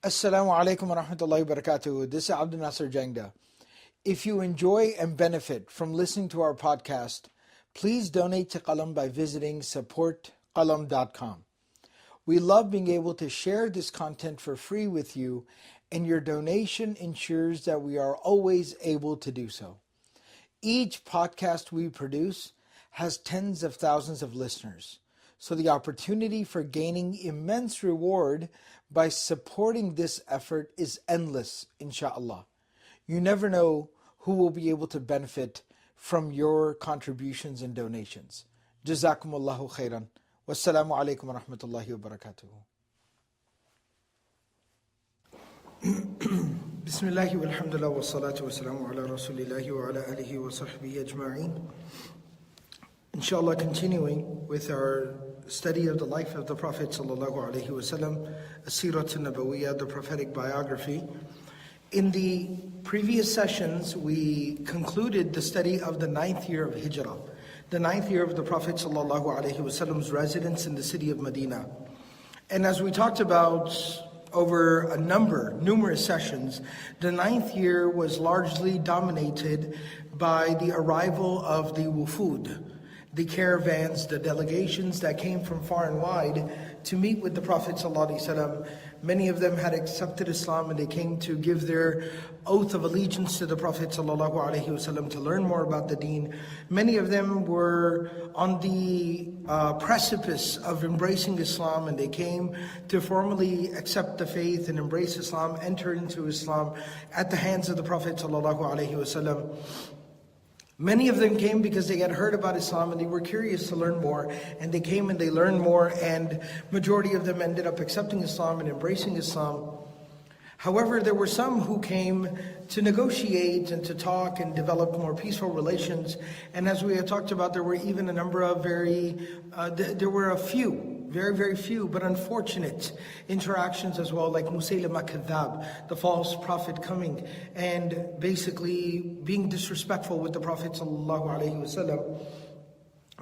Assalamu alaikum wa rahmatullahi wa barakatuh. This is Abdul Nasser Jangda. If you enjoy and benefit from listening to our podcast, please donate to Qalam by visiting supportqalam.com. We love being able to share this content for free with you, and your donation ensures that we are always able to do so. Each podcast we produce has tens of thousands of listeners, so the opportunity for gaining immense reward by supporting this effort is endless, inshallah. You never know who will be able to benefit from your contributions and donations. Jazakumullahu khairan. Wassalamu alaikum wa rahmatullahi wa barakatuh. Bismillahi walhamdulillah wa salatu wa salamu ala rasulillahi wa ala alihi wa sahbihi ajma'een. Inshallah, continuing with our study of the life of the Prophet sallallahu alaihi wasallam, Seerah Nabawiyah, the prophetic biography. In the previous sessions, we concluded the study of the 9th year of Hijrah, the 9th year of the Prophet sallallahu alaihi wasallam's residence in the city of Medina. And as we talked about over numerous sessions, the 9th year was largely dominated by the arrival of the wufud, the caravans, the delegations that came from far and wide to meet with the Prophet ﷺ. Many of them had accepted Islam and they came to give their oath of allegiance to the Prophet ﷺ to learn more about the deen. Many of them were on the precipice of embracing Islam, and they came to formally accept the faith and embrace Islam, enter into Islam at the hands of the Prophet ﷺ. Many of them came because they had heard about Islam and they were curious to learn more, and they came and they learned more, and majority of them ended up accepting Islam and embracing Islam. However, there were some who came to negotiate and to talk and develop more peaceful relations. And as we had talked about, there were even a number of very few, but unfortunate interactions as well, like Musaylama Kadhab, the false prophet coming and basically being disrespectful with the Prophet ﷺ,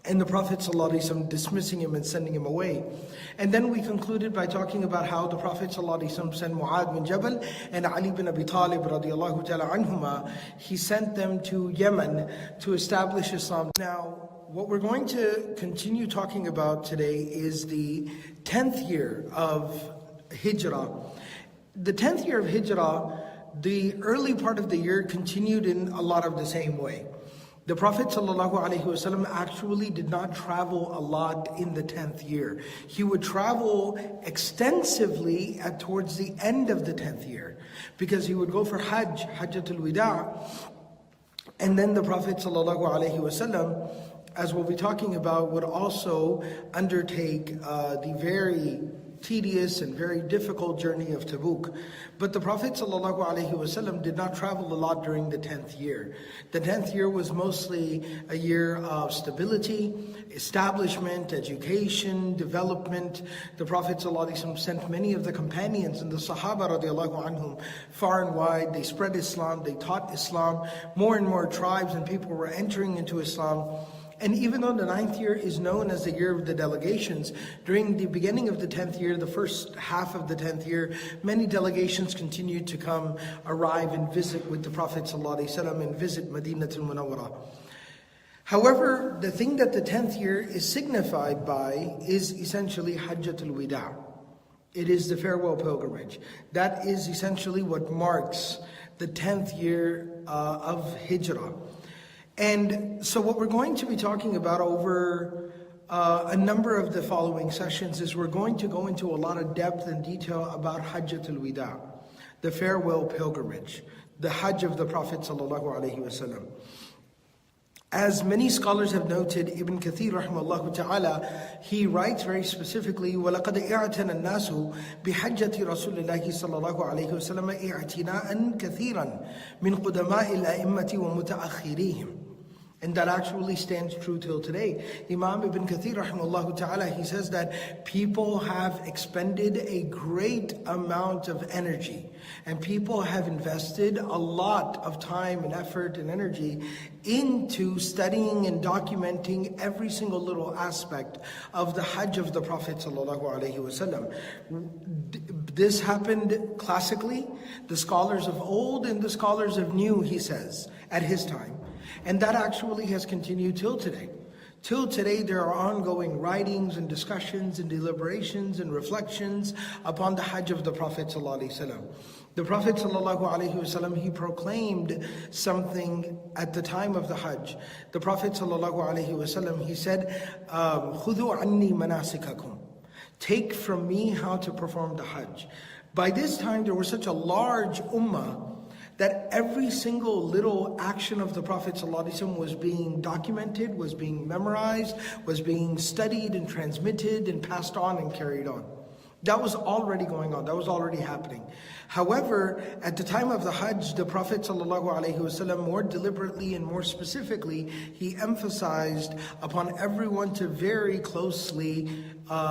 and the Prophet ﷺ dismissing him and sending him away. And then we concluded by talking about how the Prophet ﷺ sent Mu'adh bin Jabal and Ali bin Abi Talib radiallahu ta'ala anhuma. He sent them to Yemen to establish Islam. Now, what we're going to continue talking about today is the 10th year of Hijrah. The 10th year of Hijrah, the early part of the year continued in a lot of the same way. The Prophet ﷺ actually did not travel a lot in the 10th year. He would travel extensively towards the end of the 10th year, because he would go for Hajj, Hajjatul Wida, and then the Prophet ﷺ, as we'll be talking about, would also undertake the very tedious and very difficult journey of Tabuk. But the Prophet ﷺ did not travel a lot during the 10th year. The 10th year was mostly a year of stability, establishment, education, development. The Prophet ﷺ sent many of the companions and the Sahaba radiallahu anhum far and wide. They spread Islam, they taught Islam. More and more tribes and people were entering into Islam. And even though the 9th year is known as the year of the delegations, during the beginning of the 10th year, the first half of the 10th year, many delegations continued to arrive and visit with the Prophet ﷺ and visit Madinatul Munawwarah. However, the thing that the 10th year is signified by is essentially Hajjatul Wida. It is the farewell pilgrimage. That is essentially what marks the 10th year of Hijrah. And so what we're going to be talking about over a number of the following sessions is we're going to go into a lot of depth and detail about Hajjatul Wida, the farewell pilgrimage, the Hajj of the Prophet ﷺ. As many scholars have noted, Ibn Kathir rahimahullah ta'ala, he writes very specifically, وَلَقَدْ اِعْتَنَى النَّاسُ بِحَجَّةِ رَسُولِ اللَّهِ صَلَّى اللَّهُ عَلَيْهِ وسلم اِعْتِنَاءً كَثِيرًا مِنْ قُدَمَاءِ الْأَئِمَّةِ وَمُتَأَخِّرِيهِمْ. And that actually stands true till today. Imam Ibn Kathir rahimahullah ta'ala, he says that people have expended a great amount of energy, and people have invested a lot of time and effort and energy into studying and documenting every single little aspect of the Hajj of the Prophet sallallahu alaihi wasallam. This happened classically, the scholars of old and the scholars of new, he says, at his time. And that actually has continued till today. Till today, there are ongoing writings and discussions and deliberations and reflections upon the Hajj of the Prophet ﷺ. The Prophet ﷺ, he proclaimed something at the time of the Hajj. The Prophet ﷺ, he said, "Khudhu anni manasikakum." Take from me how to perform the Hajj. By this time, there was such a large ummah that every single little action of the Prophet ﷺ was being documented, was being memorized, was being studied and transmitted and passed on and carried on. That was already going on, that was already happening. However, at the time of the Hajj, the Prophet ﷺ more deliberately and more specifically, he emphasized upon everyone to very closely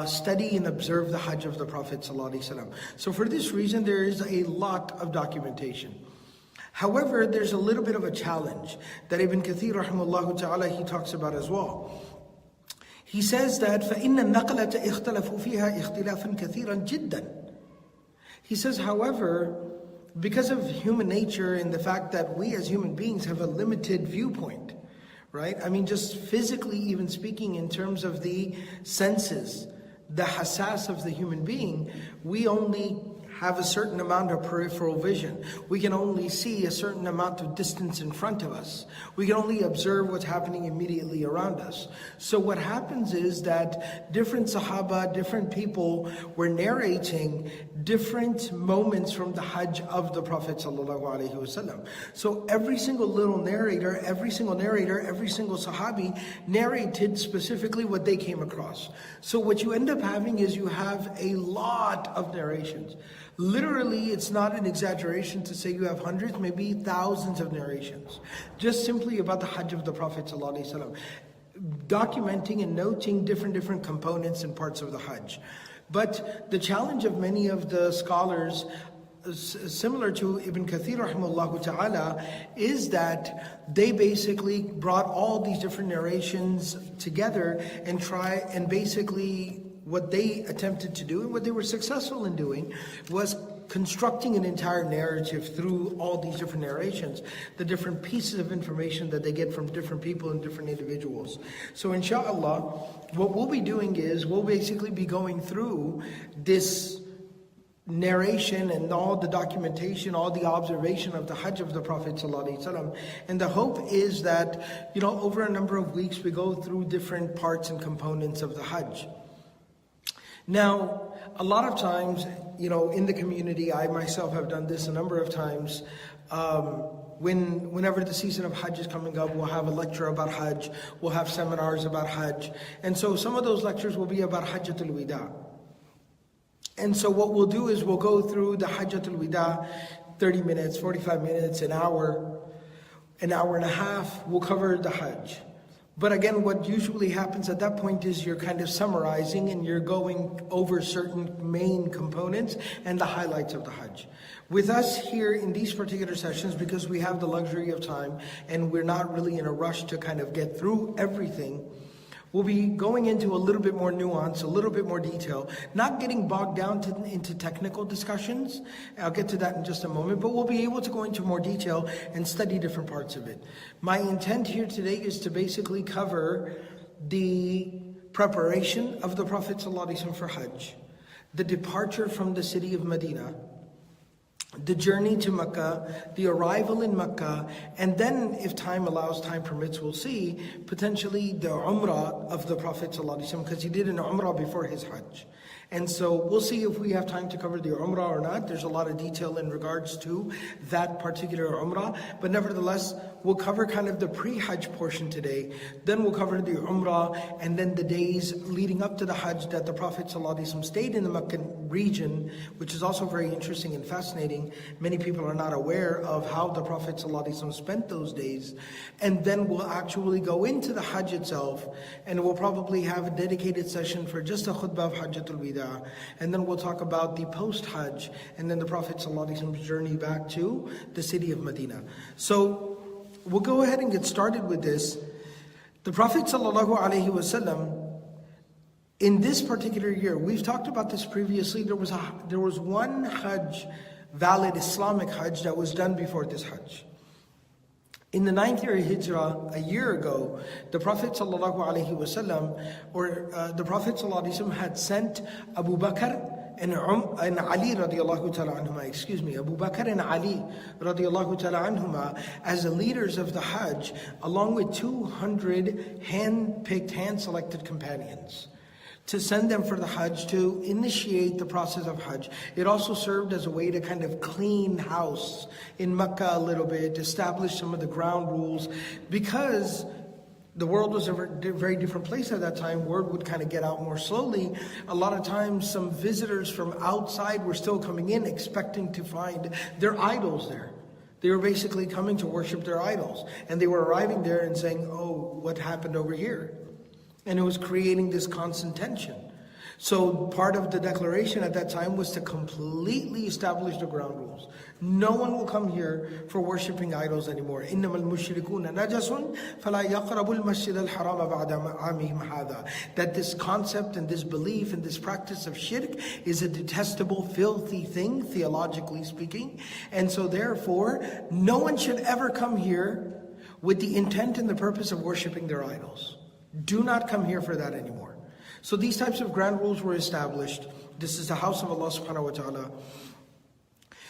study and observe the Hajj of the Prophet ﷺ. So for this reason, there is a lot of documentation. However, there's a little bit of a challenge that Ibn Kathir rahimahullah ta'ala, he talks about as well. He says that فَإِنَّ النَّقْلَةَ اخْتَلَفُوا فِيهَا اخْتِلَافًا كَثِيرًا جِدًّا. He says, however, because of human nature and the fact that we as human beings have a limited viewpoint, right? I mean, just physically even speaking in terms of the senses, the hassas of the human being, we only have a certain amount of peripheral vision. We can only see a certain amount of distance in front of us. We can only observe what's happening immediately around us. So what happens is that different Sahaba, different people were narrating different moments from the Hajj of the Prophet ﷺ. So every single little narrator, every single Sahabi narrated specifically what they came across. So what you end up having is you have a lot of narrations. Literally, it's not an exaggeration to say you have hundreds, maybe thousands of narrations, just simply about the Hajj of the Prophet ﷺ, documenting and noting different components and parts of the Hajj. But the challenge of many of the scholars, similar to Ibn Kathir rahimahullah ta'ala, is that they basically brought all these different narrations together and basically what they attempted to do and what they were successful in doing was constructing an entire narrative through all these different narrations, the different pieces of information that they get from different people and different individuals. So inshallah, what we'll be doing is we'll basically be going through this narration and all the documentation, all the observation of the Hajj of the Prophet ﷺ. And the hope is that, over a number of weeks we go through different parts and components of the Hajj. Now, a lot of times, in the community, I myself have done this a number of times. Whenever the season of Hajj is coming up, we'll have a lecture about Hajj, we'll have seminars about Hajj. And so some of those lectures will be about Hajjatul Wida. And so what we'll do is we'll go through the Hajjatul Wida, 30 minutes, 45 minutes, an hour and a half, we'll cover the Hajj. But again, what usually happens at that point is you're kind of summarizing and you're going over certain main components and the highlights of the Hajj. With us here in these particular sessions, because we have the luxury of time and we're not really in a rush to kind of get through everything, we'll be going into a little bit more nuance, a little bit more detail, not getting bogged down into technical discussions. I'll get to that in just a moment, but we'll be able to go into more detail and study different parts of it. My intent here today is to basically cover the preparation of the Prophet ﷺ for Hajj, the departure from the city of Medina, the journey to Mecca, the arrival in Mecca, and then if time allows, time permits, we'll see potentially the Umrah of the Prophet ﷺ, because he did an Umrah before his Hajj. And so we'll see if we have time to cover the Umrah or not. There's a lot of detail in regards to that particular Umrah, but nevertheless, we'll cover kind of the pre-Hajj portion today. Then we'll cover the Umrah, and then the days leading up to the Hajj that the Prophet ﷺ stayed in the Meccan region, which is also very interesting and fascinating. Many people are not aware of how the Prophet ﷺ spent those days. And then we'll actually go into the Hajj itself, and we'll probably have a dedicated session for just a khutbah of Hajjatul Wida. And then we'll talk about the post-Hajj, and then the Prophet ﷺ's journey back to the city of Medina. So we'll go ahead and get started with this. The Prophet ﷺ, in this particular year, we've talked about this previously, there was one Hajj, valid Islamic Hajj, that was done before this Hajj. In the 9th year of Hijrah, a year ago, the Prophet ﷺ, the Prophet ﷺ had sent Abu Bakr and Ali radiallahu ta'ala anhuma, Abu Bakr and Ali radiallahu ta'ala anhuma as the leaders of the Hajj, along with 200 hand-picked, hand-selected companions, to send them for the Hajj, to initiate the process of Hajj. It also served as a way to kind of clean house in Mecca a little bit, establish some of the ground rules, because the world was a very different place at that time. Word would kind of get out more slowly. A lot of times some visitors from outside were still coming in expecting to find their idols there. They were basically coming to worship their idols. And they were arriving there and saying, oh, what happened over here? And it was creating this constant tension. So part of the declaration at that time was to completely establish the ground rules. No one will come here for worshipping idols anymore. إِنَّمَا الْمُشْرِكُونَ نَجَسٌ فَلَا يَقْرَبُوا الْمَسْجِدَ الْحَرَامَ بَعْدَ عَامِهِمْ هَذَا. That this concept and this belief and this practice of shirk is a detestable, filthy thing, theologically speaking. And so therefore, no one should ever come here with the intent and the purpose of worshipping their idols. Do not come here for that anymore. So these types of ground rules were established. This is the house of Allah subhanahu wa ta'ala.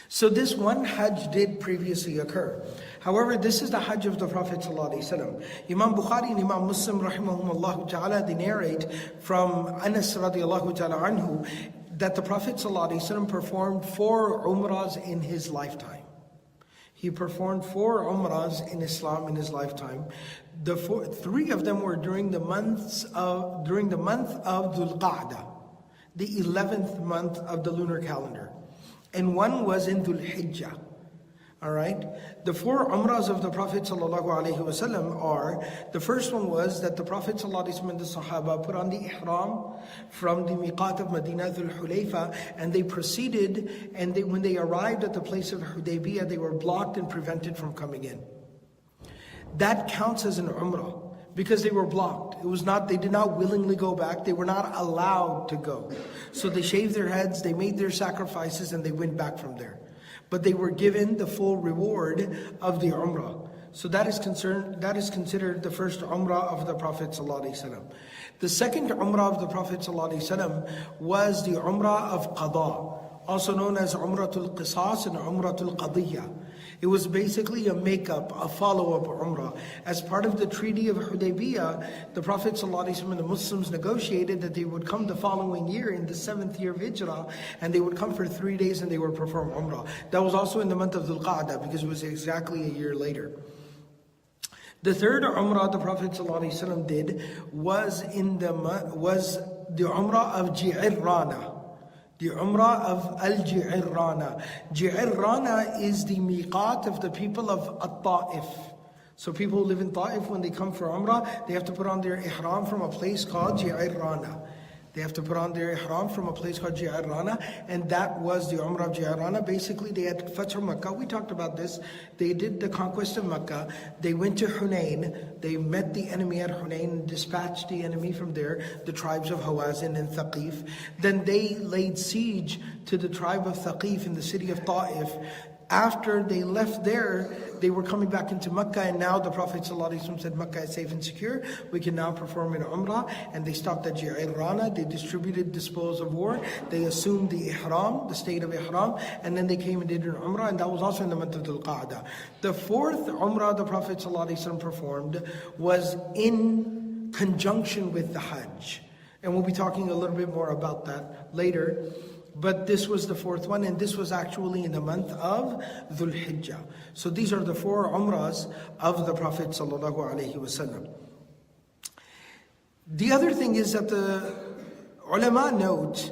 So this one Hajj did previously occur. However, this is the Hajj of the Prophet ﷺ. Imam Bukhari and Imam Muslim rahimahumullah ta'ala, they narrate from Anas radiallahu ta'ala anhu that the Prophet ﷺ performed 4 Umrahs in his lifetime. He performed 4 Umrahs in Islam in his lifetime. 3 of them were during the month of Dhul Qa'dah, the 11th month of the lunar calendar, and 1 was in Dhul Hijjah. All right. The 4 Umrahs of the Prophet ﷺ are: the first one was that the Prophet ﷺ and the Sahaba put on the ihram from the miqat of Medina, Dhul Hulayfa, and they proceeded. And when they arrived at the place of Hudaybiyah, they were blocked and prevented from coming in. That counts as an Umrah because they were blocked. They did not willingly go back. They were not allowed to go. So they shaved their heads, they made their sacrifices, and they went back from there. But they were given the full reward of the Umrah. So that is considered the first Umrah of the Prophet ﷺ. The second Umrah of the Prophet ﷺ was the Umrah of Qada, also known as Umratul Qisas and Umratul Qadiyya. It was basically a makeup, a follow-up Umrah. As part of the Treaty of Hudaybiyah, the Prophet ﷺ and the Muslims negotiated that they would come the following year in the 7th year of Hijrah, and they would come for 3 days and they would perform Umrah. That was also in the month of Dhul Qa'dah because it was exactly a year later. The third Umrah the Prophet ﷺ did was the Umrah of Ji'irrana. The Umrah of Al-Ji'irrana. Ji'irrana is the miqat of the people of At-Ta'if. So people who live in Ta'if, when they come for Umrah, they have to put on their ihram from a place called Ji'irrana. They have to put on their ihram from a place called Ji'irrana, and that was the Umrah of Ji'irrana. Basically, they had Fath Makkah. We talked about this. They did the conquest of Makkah. They went to Hunayn. They met the enemy at Hunayn and dispatched the enemy from there, the tribes of Hawazin and Thaqif. Then they laid siege to the tribe of Thaqif in the city of Ta'if. After they left there, they were coming back into Mecca, and now the Prophet ﷺ said Mecca is safe and secure. We can now perform an Umrah. And they stopped at Ji'irrana. They distributed the spoils of war. They assumed the Ihram, the state of Ihram, and then they came and did an Umrah, and that was also in the month of Dhul Qa'dah. The fourth Umrah the Prophet ﷺ performed was in conjunction with the Hajj. And we'll be talking a little bit more about that later. but this was the fourth one, and this was actually in the month of Dhul Hijjah. So these are the 4 Umrahs of the Prophet sallallahu alaihi wasallam. The other thing is that the ulama note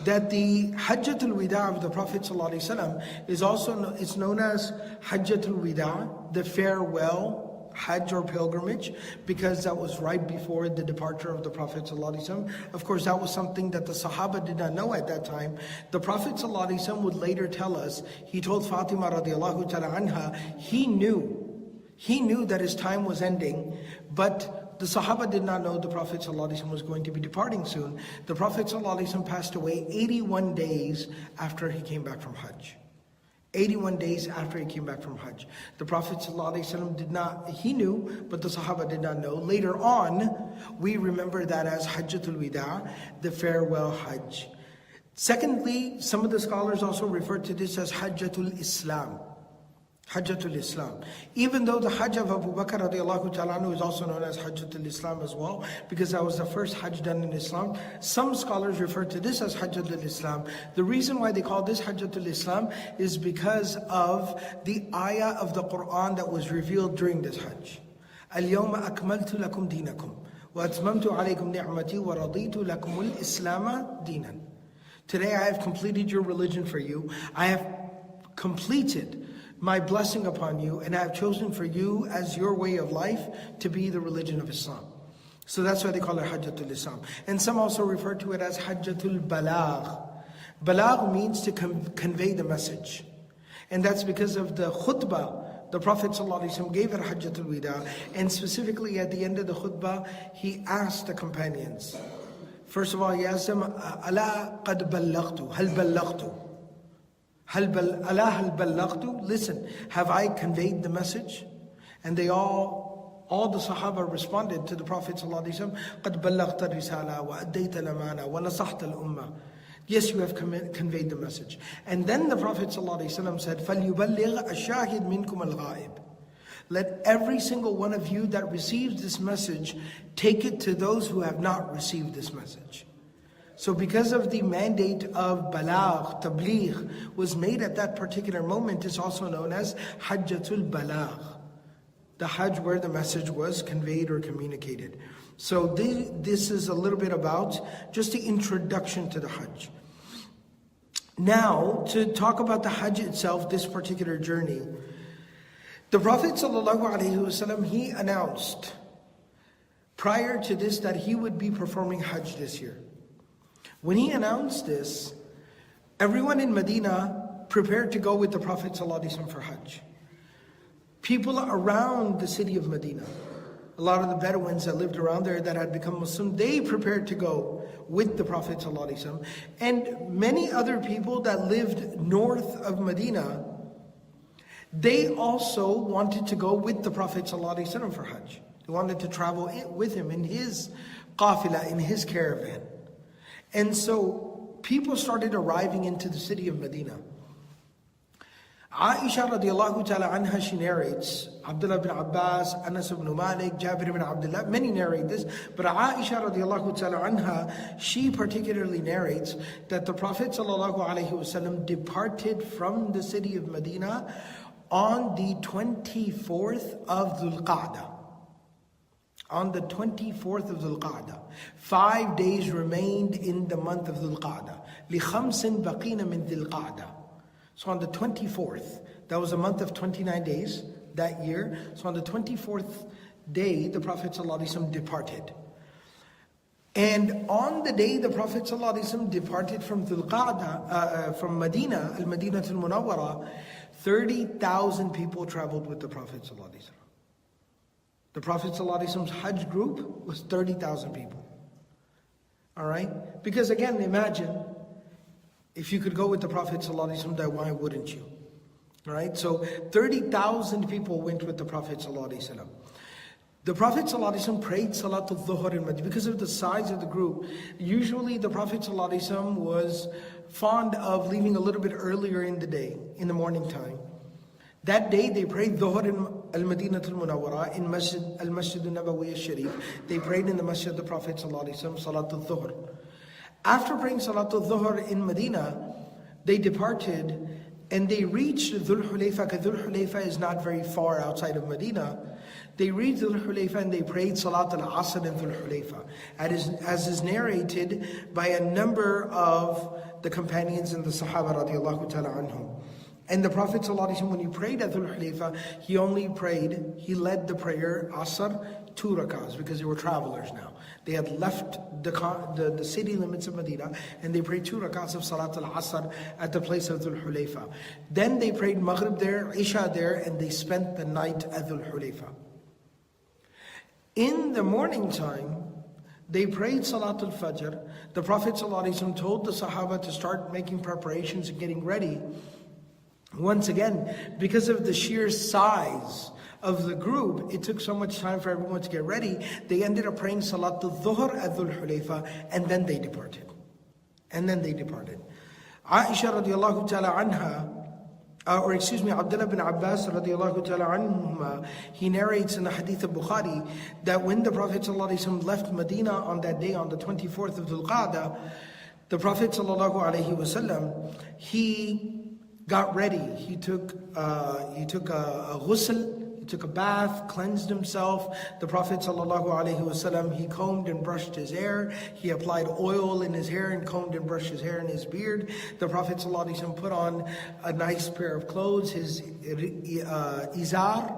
that the Hajjatul Wida of the Prophet ﷺ is also it's known as Hajjatul Wida, the farewell Hajj or pilgrimage, because that was right before the departure of the Prophet ﷺ. Of course, that was something that the Sahaba did not know at that time. The Prophet ﷺ would later tell us, he told Fatima radiallahu ta'ala anha, he knew that his time was ending, but the Sahaba did not know the Prophet ﷺ was going to be departing soon. The Prophet ﷺ passed away 81 days after he came back from Hajj. 81 days after he came back from Hajj. The Prophet ﷺ did not, he knew, but the Sahaba did not know. Later on, we remember that as Hajjatul Wida, the farewell Hajj. Secondly, some of the scholars also refer to this as Hajjatul Islam. Hajjatul Islam. Even though the Hajj of Abu Bakr radiallahu ta'ala anhu is also known as Hajjatul Islam as well, because that was the first Hajj done in Islam, some scholars refer to this as Hajjatul Islam. The reason why they call this Hajjatul Islam is because of the ayah of the Quran that was revealed during this Hajj. اليوم أكملت لكم دينكم وأتممت عليكم نعمتي ورضيت لكم الإسلام دينا. Today I have completed your religion for you. I have completed my blessing upon you, and I have chosen for you as your way of life to be the religion of Islam. So that's why they call it Hajjatul Islam. And some also refer to it as Hajjatul Balagh. Balagh means to convey the message. And that's because of the khutbah the Prophet ﷺ gave at Hajjatul Wida. And specifically at the end of the khutbah, he asked the companions. First of all, he asked them, Ala qad ballaghtu, hal ballaghtu. Hal ballaghtu? Listen, have I conveyed the message? And they all the Sahaba responded to the Prophet ﷺ, قَدْ بَلَّغْتَ الرِّسَالَةَ وَأَدَّيْتَ الْأَمَانَةَ وَنَصَحْتَ الْأُمَّةَ. Yes, you have conveyed the message. And then the Prophet ﷺ said, فَلْيُبَلِّغْ الشَّاهِدْ مِنْكُمَ الْغَائِبِ. Let every single one of you that receives this message take it to those who have not received this message. So because of the mandate of balagh, tabligh, was made at that particular moment, it's also known as Hajjatul Balagh. The Hajj where the message was conveyed or communicated. So this is a little bit about just the introduction to the Hajj. Now, to talk about the Hajj itself, this particular journey, the Prophet ﷺ, he announced prior to this that he would be performing Hajj this year. When he announced this, everyone in Medina prepared to go with the Prophet ﷺ for Hajj. People around the city of Medina, a lot of the Bedouins that lived around there that had become Muslim, they prepared to go with the Prophet ﷺ. And many other people that lived north of Medina, they also wanted to go with the Prophet ﷺ for Hajj. They wanted to travel with him in his qafila, in his caravan. And so people started arriving into the city of Medina. Aisha radiallahu ta'ala anha, she narrates, Abdullah bin Abbas, Anas ibn Malik, Jabir ibn Abdullah, many narrate this, but Aisha radiallahu ta'ala anha, she particularly narrates that the Prophet sallallahu alaihi wasallam departed from the city of Medina on the 24th of Dhul Qa'dah. On the 24th of Dhul Qa'dah. 5 days remained in the month of Dhul Qa'dah. لِخَمْسٍ بَقِينَ مِنْ Dhul Qa'dah. So on the 24th, that was a month of 29 days that year. So on the 24th day, the Prophet ﷺ departed. And on the day the Prophet ﷺ departed from Dhul Qa'dah, from Medina, Al-Madinah Al-Munawwara, 30,000 people traveled with the Prophet ﷺ. The Prophet ﷺ's Hajj group was 30,000 people. All right? Because again, imagine, if you could go with the Prophet ﷺ, then why wouldn't you? All right? So 30,000 people went with the Prophet ﷺ. The Prophet ﷺ prayed Salatul Dhuhr in Medina. Because of the size of the group, usually the Prophet ﷺ was fond of leaving a little bit earlier in the day, in the morning time. That day they prayed Dhuhr in Al-Madinah Al-Munawwara, in Al-Masjid Al-Nabawi Al-Sharif. They prayed in the Masjid of the Prophet ﷺ, Salatul Dhuhr. After praying Salatul Dhuhr in Medina, they departed and they reached Dhul Hulayfa, because Dhul Hulayfa is not very far outside of Medina. They reached Dhul Hulayfa and they prayed Salat al-Asr in Dhul Hulayfa, as is narrated by a number of the companions and the Sahaba radiallahu ta'ala anhum. And the Prophet ﷺ, when he prayed at Dhul Hulayfa, he led the prayer Asr 2 rakahs, because they were travelers now. They had left the city limits of Medina, and they prayed 2 rakahs of Salat al-Asr at the place of Dhul Hulayfa. Then they prayed Maghrib there, Isha there, and they spent the night at Dhul Hulayfa. In the morning time, they prayed Salat al-Fajr. The Prophet ﷺ told the Sahaba to start making preparations and getting ready. Once again, because of the sheer size of the group, it took so much time for everyone to get ready. They ended up praying Salat al-Dhuhr at Dhul Hulayfa, and then they departed. Aisha radiallahu ta'ala anha, Abdullah bin Abbas radiallahu ta'ala anhuma, he narrates in the hadith of Bukhari that when the Prophet ﷺ left Medina on that day, on the 24th of Dhul Qa'dah, the Prophet ﷺ, he got ready. He took a ghusl, he took a bath, cleansed himself. The Prophet ﷺ, he combed and brushed his hair. He applied oil in his hair and combed and brushed his hair and his beard. The Prophet ﷺ put on a nice pair of clothes, his izar,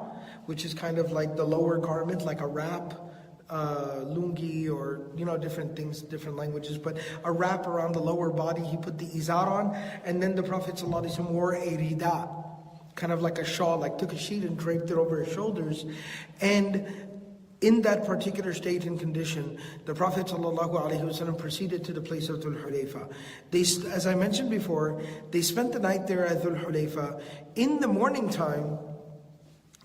which is kind of like the lower garment, like a wrap, lungi, or different things, different languages, but a wrap around the lower body. He put the izar on, and then the Prophet ﷺ wore a rida, kind of like a shawl, like took a sheet and draped it over his shoulders. And in that particular state and condition, the Prophet ﷺ proceeded to the place of Dhul Hulayfa. As I mentioned before, they spent the night there at Dhul Hulayfa. In the morning time,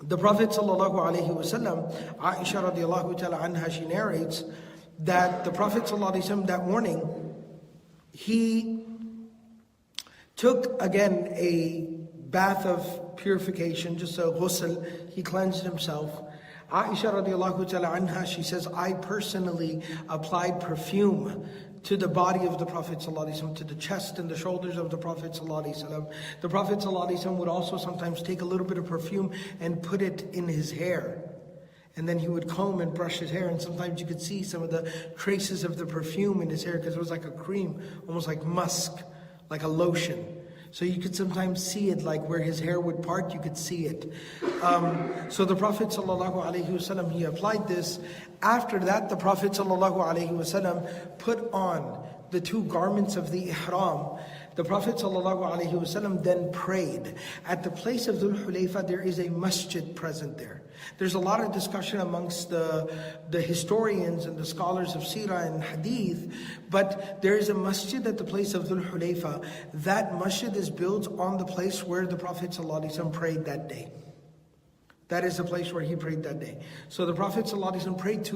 the Prophet ﷺ, Aisha radiallahu ta'ala anha, she narrates that the Prophet ﷺ that morning, he took again a bath of purification, just a ghusl. He cleansed himself. Aisha radiallahu ta'ala anha, she says, I personally applied perfume to the body of the Prophet ﷺ, to the chest and the shoulders of the Prophet ﷺ. The Prophet ﷺ would also sometimes take a little bit of perfume and put it in his hair. And then he would comb and brush his hair, and sometimes you could see some of the traces of the perfume in his hair, because it was like a cream, almost like musk, like a lotion. So you could sometimes see it, like where his hair would part, you could see it. So the Prophet ﷺ, he applied this. After that, the Prophet ﷺ put on the 2 garments of the ihram. The Prophet ﷺ then prayed. At the place of Dhul Hulayfa, there is a masjid present there. There's a lot of discussion amongst the historians and the scholars of Seerah and Hadith, but there is a masjid at the place of Dhul Hulayfa. That masjid is built on the place where the Prophet ﷺ prayed that day. That is the place where he prayed that day. So the Prophet ﷺ prayed the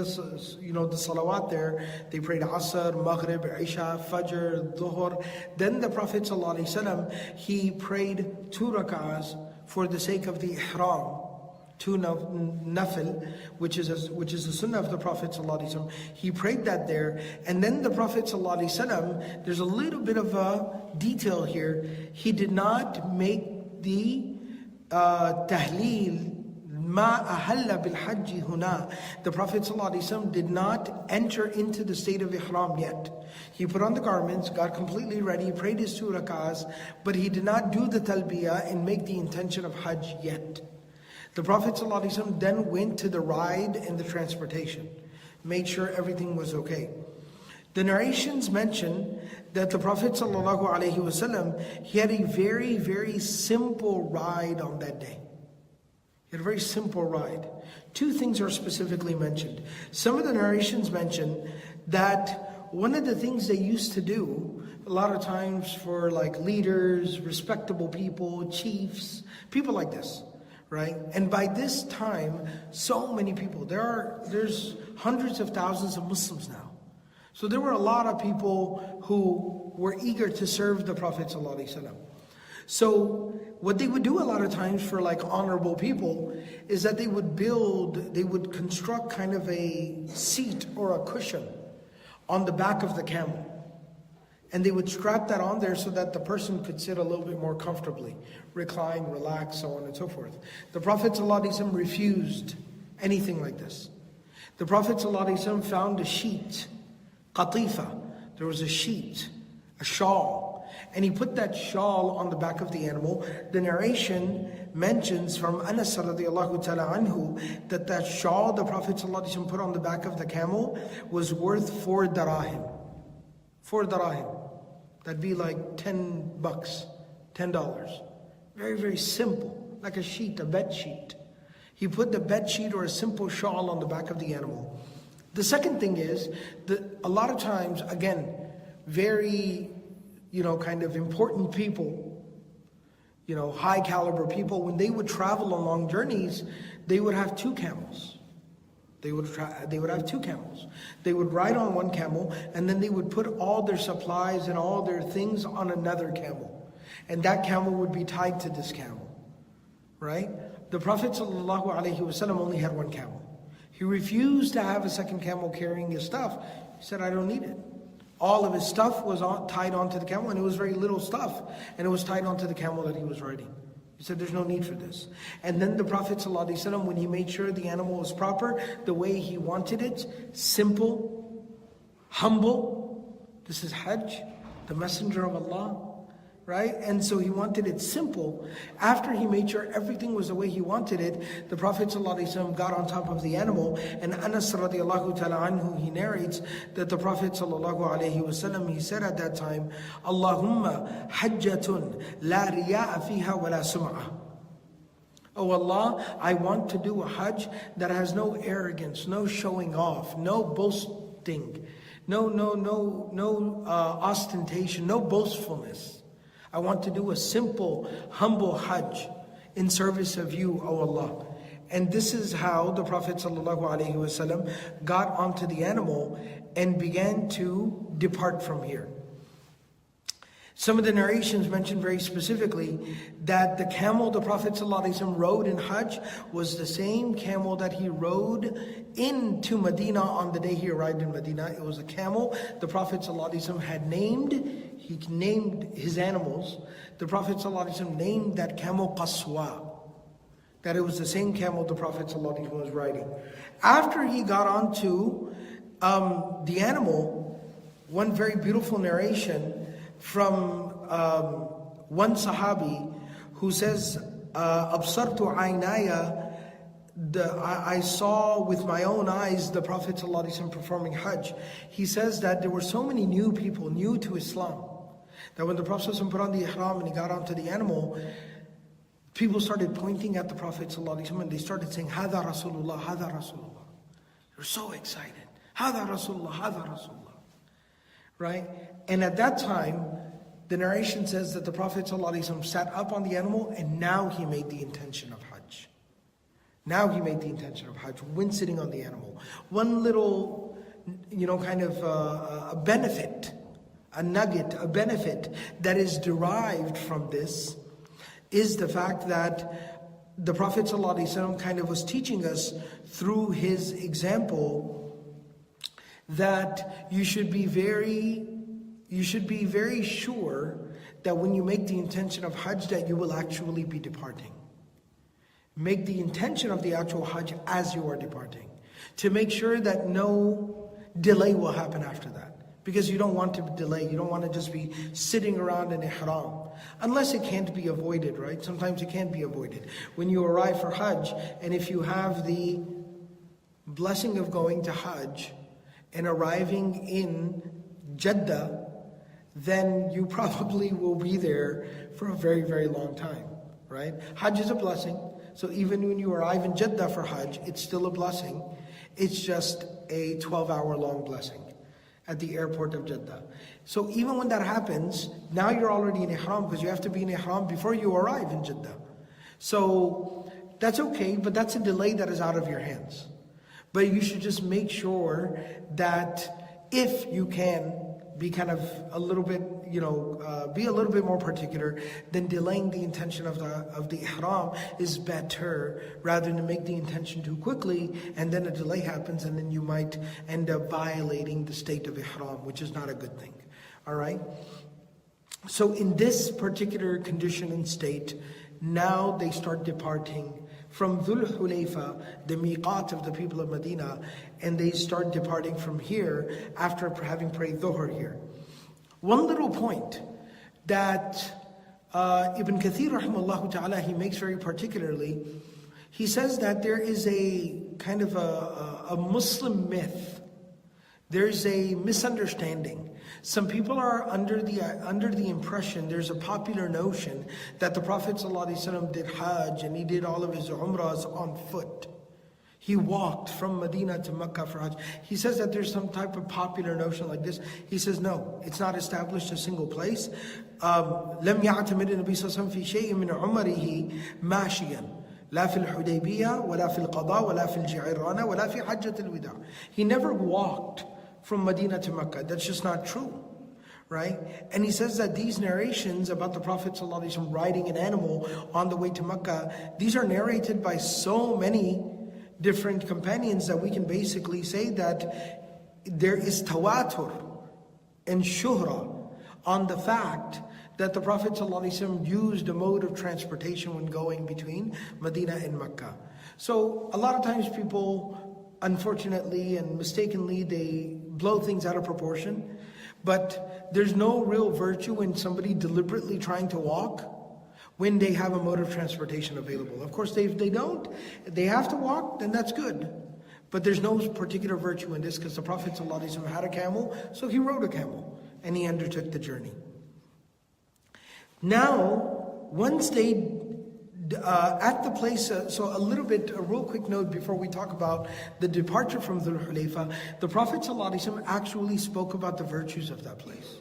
salawat there. They prayed Asr, Maghrib, Isha, Fajr, Dhuhr. Then the Prophet ﷺ, he prayed 2 rak'ahs for the sake of the ihram. 2 nafil, which is the sunnah of the Prophet ﷺ. He prayed that there. And then the Prophet ﷺ, there's a little bit of a detail here. He did not make the tahleel ma ahalla bil hajj huna. The Prophet ﷺ did not enter into the state of ihram yet. He put on the garments, got completely ready, prayed his 2 rak'ahs, but he did not do the talbiyah and make the intention of hajj yet. The Prophet ﷺ then went to the ride and the transportation, made sure everything was okay. The narrations mention that the Prophet ﷺ, he had a very, very simple ride on that day. He had a very simple ride. 2 things are specifically mentioned. Some of the narrations mention that one of the things they used to do, a lot of times for like leaders, respectable people, chiefs, people like this, right? And by this time, so many people, there's hundreds of thousands of Muslims now. So there were a lot of people who were eager to serve the Prophet ﷺ. So what they would do a lot of times for like honorable people is that they would construct kind of a seat or a cushion on the back of the camel. And they would strap that on there so that the person could sit a little bit more comfortably, recline, relax, so on and so forth. The Prophet ﷺ refused anything like this. The Prophet ﷺ found a sheet, qatifa. There was a sheet, a shawl, and he put that shawl on the back of the animal. The narration mentions from Anas radiallahu ta'ala anhu that that shawl the Prophet ﷺ put on the back of the camel was worth 4 dirahim. 4 dirahim. That'd be like $10, $10. Very, very simple, like a sheet, a bed sheet. He put the bed sheet or a simple shawl on the back of the animal. The second thing is that a lot of times, again, very, kind of important people, high caliber people, when they would travel on long journeys, they would have 2 camels. They would have 2 camels. They would ride on one camel, and then they would put all their supplies and all their things on another camel. And that camel would be tied to this camel, right? The Prophet ﷺ only had 1 camel. He refused to have a second camel carrying his stuff. He said, I don't need it. All of his stuff was tied onto the camel, and it was very little stuff. And it was tied onto the camel that he was riding. He said, there's no need for this. And then the Prophet ﷺ, when he made sure the animal was proper, the way he wanted it, simple, humble. This is Hajj, the messenger of Allah. Right? And so he wanted it simple. After he made sure everything was the way he wanted it, the Prophet ﷺ got on top of the animal, and Anas radiallahu ta'ala anhu, he narrates that the Prophet ﷺ, he said at that time, Allahumma hajjatun la riya'a fiha wa la sum'ah. Oh Allah, I want to do a Hajj that has no arrogance, no showing off, no boasting, no ostentation, no boastfulness. I want to do a simple, humble Hajj in service of you, O Allah. And this is how the Prophet ﷺ got onto the animal and began to depart from here. Some of the narrations mention very specifically that the camel the Prophet ﷺ rode in Hajj was the same camel that he rode into Medina on the day he arrived in Medina. It was a camel the Prophet ﷺ had named. He named his animals. The Prophet ﷺ named that camel Qaswa. That it was the same camel the Prophet ﷺ was riding. After he got onto the animal, one very beautiful narration from one Sahabi who says, Absartu aynaya, I saw with my own eyes the Prophet ﷺ performing Hajj. He says that there were so many new people, new to Islam, that when the Prophet ﷺ put on the ihram and he got onto the animal, people started pointing at the Prophet ﷺ and they started saying, Hada Rasulullah, Hada Rasulullah. They're so excited. Hada Rasulullah, Hada Rasulullah. Right? And at that time, the narration says that the Prophet ﷺ sat up on the animal and now he made the intention of Hajj. Now he made the intention of Hajj when sitting on the animal. One little, a benefit, a nugget, a benefit that is derived from this is the fact that the Prophet ﷺ kind of was teaching us through his example that you should be very sure that when you make the intention of Hajj that you will actually be departing. Make the intention of the actual Hajj as you are departing, to make sure that no delay will happen after that. Because you don't want to delay, you don't want to just be sitting around in ihram. Unless it can't be avoided, right? Sometimes it can't be avoided. When you arrive for Hajj, and if you have the blessing of going to Hajj and arriving in Jeddah, then you probably will be there for a very, very long time, right? Hajj is a blessing. So even when you arrive in Jeddah for Hajj, it's still a blessing. It's just a 12-hour long blessing at the airport of Jeddah. So even when that happens, now you're already in ihram because you have to be in ihram before you arrive in Jeddah. So that's okay, but that's a delay that is out of your hands. But you should just make sure that if you can be kind of a little bit, be a little bit more particular, then delaying the intention of the ihram is better rather than make the intention too quickly and then a delay happens and then you might end up violating the state of ihram, which is not a good thing. All right? So in this particular condition and state, now they start departing from Dhul Hulayfa, the miqat of the people of Medina, and they start departing from here after having prayed Dhuhr here. One little point that Ibn Kathir rahimahullah ta'ala, he makes very particularly, he says that there is a kind of a Muslim myth. There's a misunderstanding. Some people are under the impression, there's a popular notion that the Prophet ﷺ did Hajj and he did all of his Umrahs on foot. He walked from Medina to Mecca for Hajj. He says that there's some type of popular notion like this. He says no, it's not established in a single place. لم يعتمد النبي صلى الله عليه وسلم في شيء من عمره ماشيا لا في الحديبية ولا في القضاء ولا في الجعرانة ولا في حجة الوداع. He never walked from Medina to Mecca. That's just not true, right? And he says that these narrations about the Prophet ﷺ riding an animal on the way to Mecca, these are narrated by so many different companions that we can basically say that there is tawatur and shuhra on the fact that the Prophet ﷺ used a mode of transportation when going between Medina and Mecca. So a lot of times people, unfortunately and mistakenly, they blow things out of proportion. But there's no real virtue in somebody deliberately trying to walk when they have a mode of transportation available. Of course, if they don't, they have to walk, then that's good. But there's no particular virtue in this because the Prophet ﷺ had a camel, so he rode a camel and he undertook the journey. Now, once they at the place, so a real quick note before we talk about the departure from Dhul Hulayfa, the Prophet ﷺ actually spoke about the virtues of that place.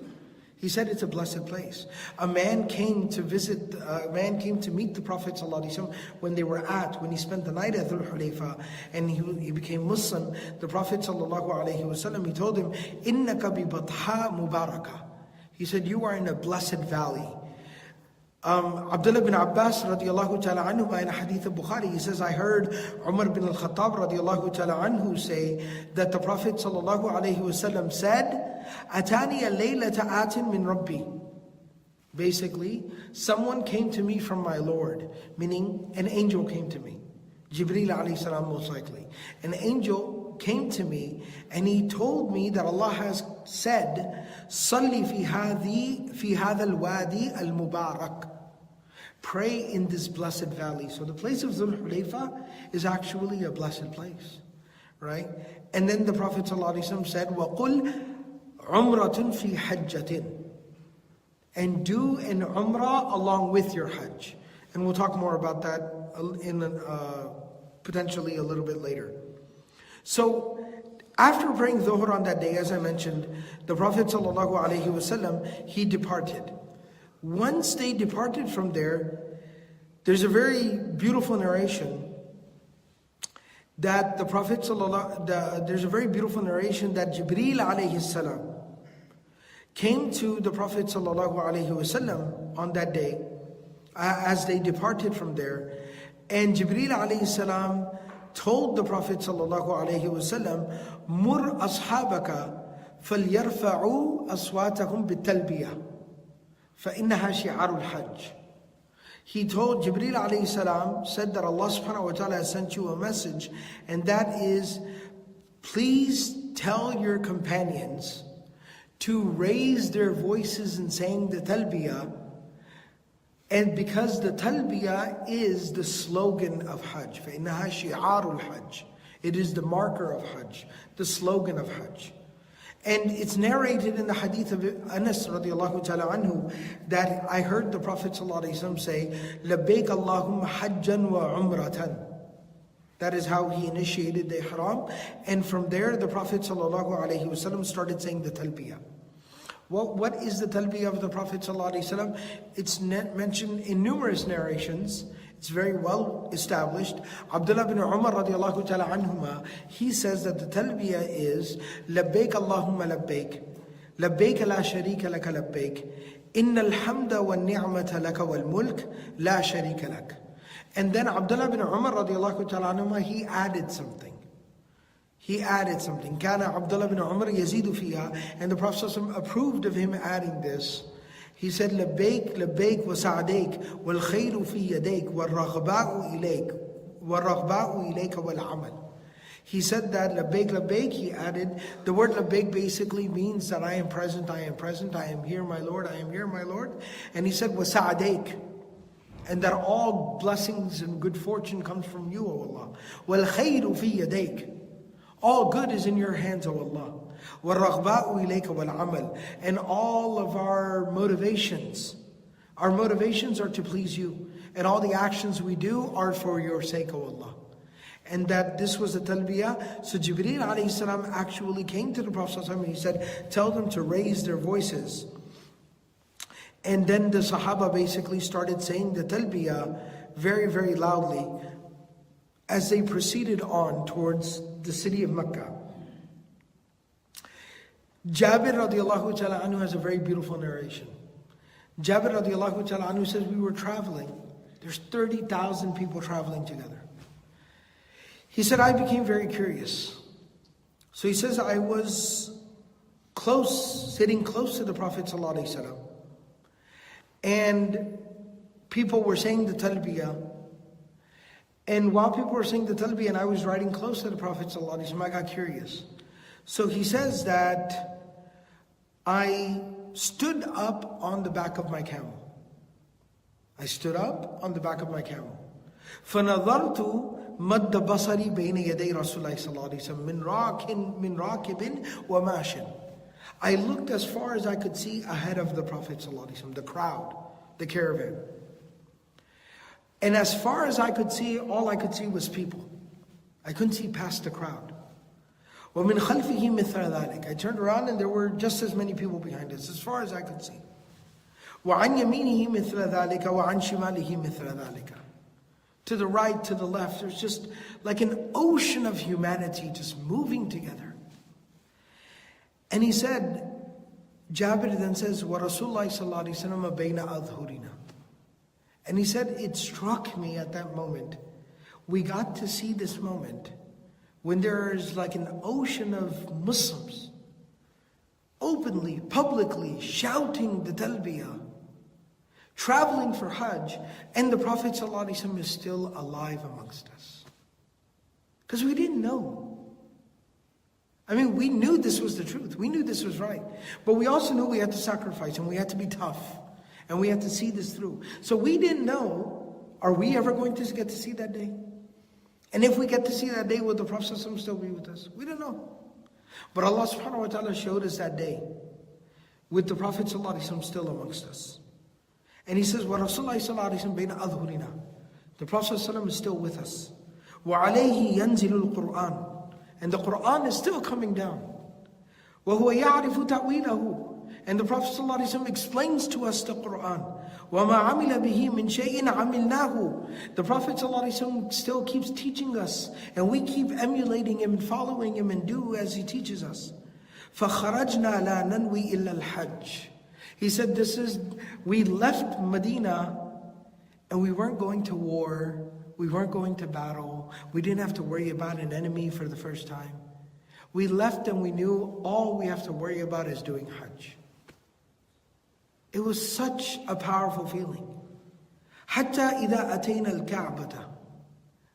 He said it's a blessed place. A man came to meet the Prophet ﷺ when he spent the night at Dhul Hulayfa, and he became Muslim. The Prophet ﷺ, he told him, إِنَّكَ بِبَطْحَا مُبَارَكَةٍ. He said, you are in a blessed valley. Abdullah bin Abbas radiallahu ta'ala anhu in a hadith of Bukhari, he says, I heard Umar bin al-Khattab radiallahu ta'ala anhu say that the Prophet sallallahu alayhi wasallam said, Atani al-laylata atin min Rabbi. Basically, someone came to me from my Lord, meaning an angel came to me. Jibreel alayhi salam most likely. An angel came to me and he told me that Allah has said, Salli fi hadha al-wadi al-mubarak. Pray in this blessed valley. So the place of Dhul Hulayfa is actually a blessed place, right? And then the Prophet ﷺ said, وَقُلْ عُمْرَةٌ فِي حَجَّةٍ. And do an Umrah along with your Hajj. And we'll talk more about that in potentially a little bit later. So after praying Dhuhr on that day, as I mentioned, the Prophet ﷺ, he departed. Once they departed from there, there's a very beautiful narration that the Prophet there's a very beautiful narration that Jibreel alayhi salam came to the Prophet ﷺ on that day as they departed from there, and Jibreel alayhi salam told the Prophet ﷺ, Mur ashabaka falyarfa'u aswatahum bitalbiyah فإنها شعار الحج. He told Jibreel alayhi salam, said that Allah subhanahu wa ta'ala has sent you a message, and that is, please tell your companions to raise their voices in saying the talbiyah, and because the talbiyah is the slogan of Hajj. فإنها شعار الحج. It is the marker of Hajj, the slogan of Hajj. And it's narrated in the hadith of Anas radiallahu ta'ala anhu that I heard the Prophet ﷺ say, لَبَّيْكَ اللَّهُمَّ حَجًّا وَعُمْرَةً. That is how he initiated the ihram. And from there, the Prophet ﷺ started saying the talbiyah. Well, what is the talbiyah of the Prophet ﷺ? It's mentioned in numerous narrations. It's very well established. Abdullah bin Umar radiallahu ta'ala anhuma, he says that the talbiyah is labbaik Allahumma labbaik, labbaik la sharika laka labbaik, innal hamda wa ni'mata laka wal mulk la sharika lak. And then Abdullah bin Umar radiallahu ta'ala anhuma, he added something. he added something. كان عبد الله بن عمر يزيد فيها, and the Prophet ﷺ approved of him adding this. He said, لبيك لبيك وسعديك والخير في يديك والرغباء إليك والعمل. He said that لبيك لبيك, he added, the word لبيك basically means that I am present, I am present, I am here my Lord, I am here my Lord. And he said وسعديك, and that all blessings and good fortune comes from you, O Allah. والخير في يديك, all good is in your hands, O Allah. وَالرَّغْبَاءُ إِلَيْكَ وَالْعَمَلِ, and all of our motivations are to please you, and all the actions we do are for your sake, O Allah. And that this was the talbiyah. So Jibreel alayhi salam actually came to the Prophet and he said, tell them to raise their voices. And then the Sahaba basically started saying the talbiyah very, very loudly as they proceeded on towards the city of Mecca. Jabir radiallahu ta'ala anhu has a very beautiful narration. Jabir radiallahu ta'ala anhu says, we were traveling. There's 30,000 people traveling together. He said, I became very curious. So he says, I was sitting close to the Prophet sallallahu alaihi wasallam, and people were saying the talbiyah. And while people were saying the talbiyah and I was riding close to the Prophet sallallahu alaihi wasallam, I got curious. So he says that I stood up on the back of my camel. I stood up on the back of my camel. فَنَظَرْتُ مَدَّ بَصَرِي بَيْنَ يَدَيْ رَسُولِ اللَّهِ صَلَّى اللَّهُ عَلَيْهِ وَسَلَّمَ مِنْ رَاكِبٍ وَمَاشٍ. I looked as far as I could see ahead of the Prophet sallallahu alaihi wasallam, the crowd, the caravan. And as far as I could see, all I could see was people. I couldn't see past the crowd. وَمِنْ خَلْفِهِ مِثْلَ ذَلِكَ. I turned around and there were just as many people behind us, as far as I could see. وَعَنْ يَمِينِهِ مِثْلَ ذَلِكَ وَعَنْ شِمَالِهِ مِثْلَ ذَلِكَ. To the right, to the left, there's just like an ocean of humanity just moving together. And he said, Jabir then says, وَرَسُولُ اللَّهِ صَلَّى اللَّهُ عَلَيْهِ وَسَلَّمَ بَيْنَ أَظْهُرِنَا. And he said, it struck me at that moment. We got to see this moment when there is like an ocean of Muslims openly, publicly shouting the talbiyah, traveling for Hajj, and the Prophet ﷺ is still alive amongst us. Because we didn't know. I mean, we knew this was the truth. We knew this was right. But we also knew we had to sacrifice and we had to be tough. And we had to see this through. So we didn't know, are we ever going to get to see that day? And if we get to see that day, will the Prophet ﷺ still be with us? We don't know. But Allah subhanahu wa ta'ala showed us that day with the Prophet ﷺ still amongst us. And he says, وَرَسُولُ اللَّهِ صَلَّى اللَّهُ عَلَيْهِ وَسَلَّمَ بَيْنَ أَظْهُرِنَا. The Prophet ﷺ is still with us. وَعَلَيْهِ يَنْزِلُ الْقُرْآنِ. And the Qur'an is still coming down. وَهُوَ يَعْرِفُ تَأْوِيلَهُ. And the Prophet ﷺ explains to us the Qur'an. وَمَا عَمِلَ بِهِ مِنْ شَيْءٍ عَمِلْنَاهُ. The Prophet ﷺ still keeps teaching us, and we keep emulating him and following him and do as he teaches us. فَخَرَجْنَا لَا نَنْوِي إِلَّا الْحَجِّ. He said, we left Medina and we weren't going to war, we weren't going to battle, we didn't have to worry about an enemy for the first time. We left and we knew all we have to worry about is doing Hajj. It was such a powerful feeling. حَتَّى إِذَا أَتَيْنَا الْكَعْبَةَ.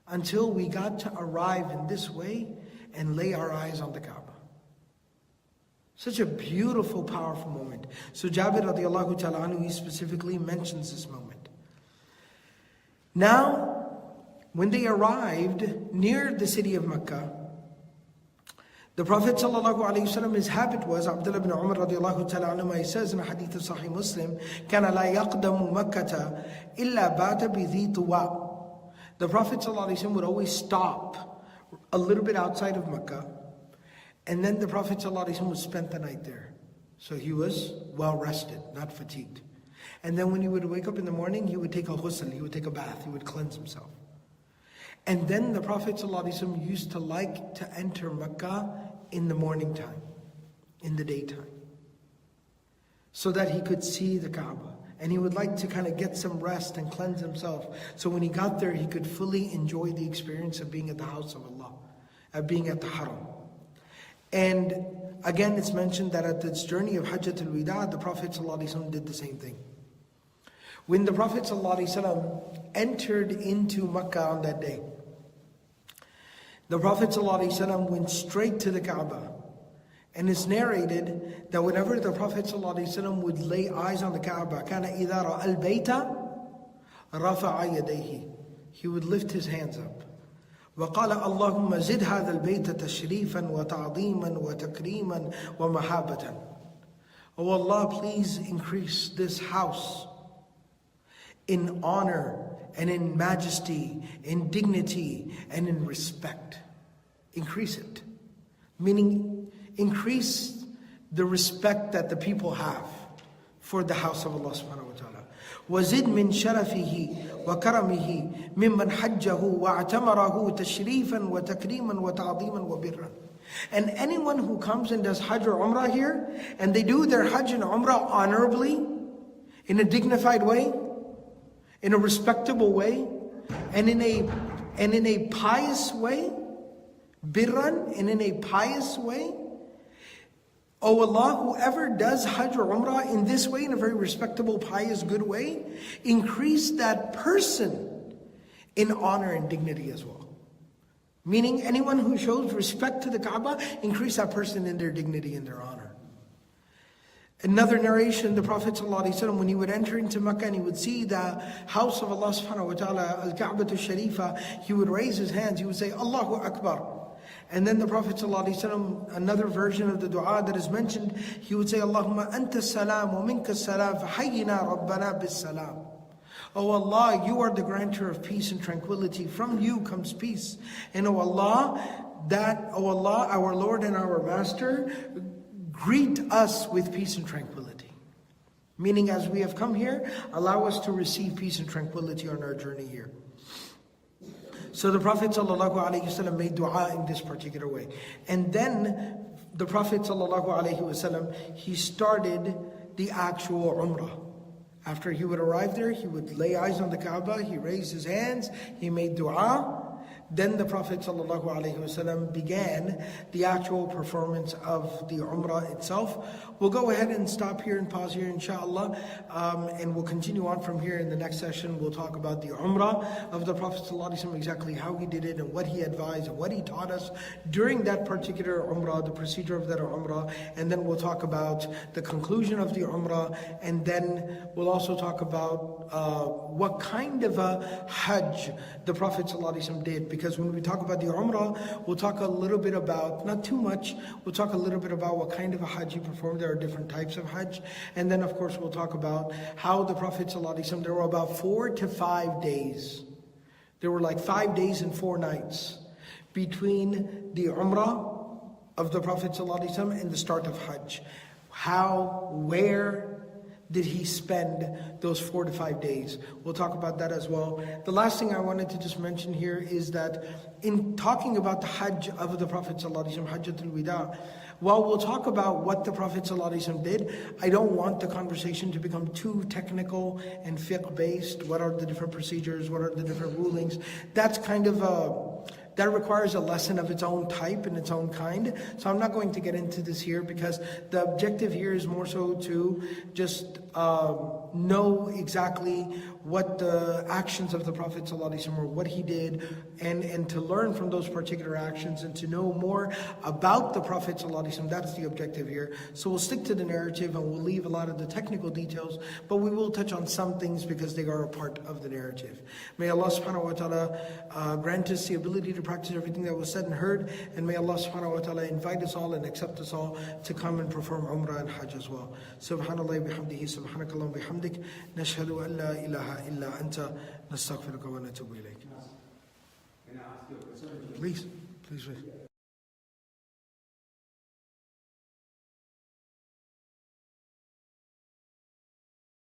Until we got to arrive in this way and lay our eyes on the Kaaba. Such a beautiful, powerful moment. So Jabir radiallahu ta'ala anhu, he specifically mentions this moment. Now, when they arrived near the city of Mecca, the Prophet sallallahu alaihi wasallam, his habit was, Abdullah ibn Umar radiallahu ta'ala anhu, he says in a hadith of Sahih Muslim, كَانَ لَا يَقْدَمُ مَكَّةَ إِلَّا بَاتَ بِذِي طُوَى. The Prophet sallallahu alaihi wasallam would always stop a little bit outside of Mecca, and then the Prophet ﷺ would spend the night there. So he was well rested, not fatigued. And then when he would wake up in the morning, he would take a ghusl, he would take a bath, he would cleanse himself. And then the Prophet ﷺ used to like to enter Mecca in the morning time, in the daytime, so that he could see the Kaaba. And he would like to kind of get some rest and cleanse himself. So when he got there, he could fully enjoy the experience of being at the house of Allah, of being at the Haram. And again, it's mentioned that at this journey of Hajjatul Wida, the Prophet ﷺ did the same thing. When the Prophet ﷺ entered into Makkah on that day, the Prophet ﷺ went straight to the Kaaba. And it's narrated that whenever the Prophet ﷺ would lay eyes on the Kaaba, كَانَ إِذَا رَأَى الْبَيْتَ رَفَعَ يَدَيْهِ, he would lift his hands up. وَقَالَ اللَّهُمَّ زِدْ هَذَا الْبَيْتَ تَشْرِيفًا وَتَعْظِيمًا وَتَكْرِيمًا وَمَحَابَةً. Oh Allah, please increase this house in honor and in majesty, in dignity and in respect. Increase it. Meaning, increase the respect that the people have for the house of Allah subhanahu wa ta'ala. وَزِدْ مِنْ شَرَفِهِ وَكَرَمِهِ مِمَّنْ حَجَّهُ وَاعْتَمَرَهُ تَشْرِيفًا وَتَكْرِيمًا وَتَعْظِيمًا وَبِرًّا. And anyone who comes and does Hajj or Umrah here, and they do their Hajj and Umrah honorably, in a dignified way, in a respectable way, and in a pious way, birran, and in a pious way. Oh Allah, whoever does Hajj or Umrah in this way, in a very respectable, pious, good way, increase that person in honor and dignity as well. Meaning anyone who shows respect to the Kaaba, increase that person in their dignity and their honor. Another narration, the Prophet ﷺ, when he would enter into Makkah and he would see the house of Allah subhanahu wa ta'ala, Al-Ka'bah Sharifa, he would raise his hands, he would say, Allahu Akbar. And then the Prophet ﷺ, another version of the dua that is mentioned, he would say, Allahumma anta salam wa minka salam, fahayyina rabbana bis salam. Oh Allah, you are the grantor of peace and tranquility. From you comes peace. And oh Allah, our Lord and our Master, greet us with peace and tranquility. Meaning, as we have come here, allow us to receive peace and tranquility on our journey here. So the Prophet ﷺ made dua in this particular way. And then the Prophet ﷺ, he started the actual Umrah. After he would arrive there, he would lay eyes on the Kaaba, he raised his hands, he made dua. Then the Prophet ﷺ began the actual performance of the Umrah itself. We'll go ahead and stop here and pause here, inshallah, and we'll continue on from here. In the next session, we'll talk about the Umrah of the Prophet ﷺ, exactly how he did it and what he advised and what he taught us during that particular Umrah, the procedure of that Umrah. And then we'll talk about the conclusion of the Umrah, and then we'll also talk about what kind of a Hajj the Prophet ﷺ did. Because when we talk about the Umrah, we'll talk a little bit about, not too much, we'll talk a little bit about what kind of a Hajj he performed. There are different types of Hajj. And then of course we'll talk about how the Prophet ﷺ, there were about 4 to 5 days. There were like 5 days and 4 nights between the Umrah of the Prophet ﷺ and the start of Hajj. How, where did he spend those 4 to 5 days? We'll talk about that as well. The last thing I wanted to just mention here is that in talking about the Hajj of the Prophet ﷺ, Hajjatul Wida, while we'll talk about what the Prophet ﷺ did, I don't want the conversation to become too technical and fiqh based. What are the different procedures? What are the different rulings? That's kind of that requires a lesson of its own type and its own kind. So I'm not going to get into this here, because the objective here is more so to just know exactly what the actions of the Prophet ﷺ were, what he did, and to learn from those particular actions and to know more about the Prophet ﷺ. That's the objective here. So we'll stick to the narrative and we'll leave a lot of the technical details, but we will touch on some things because they are a part of the narrative. May Allah subhanahu wa ta'ala grant us the ability to practice everything that was said and heard, and may Allah subhanahu wa ta'ala invite us all and accept us all to come and perform Umrah and Hajj as well. Subhanallah bihamdihi, subhanakallah bihamdik, nashhadu an la ilaha illa anta, nastaghfiruka wa natubu ilayk. Please, please.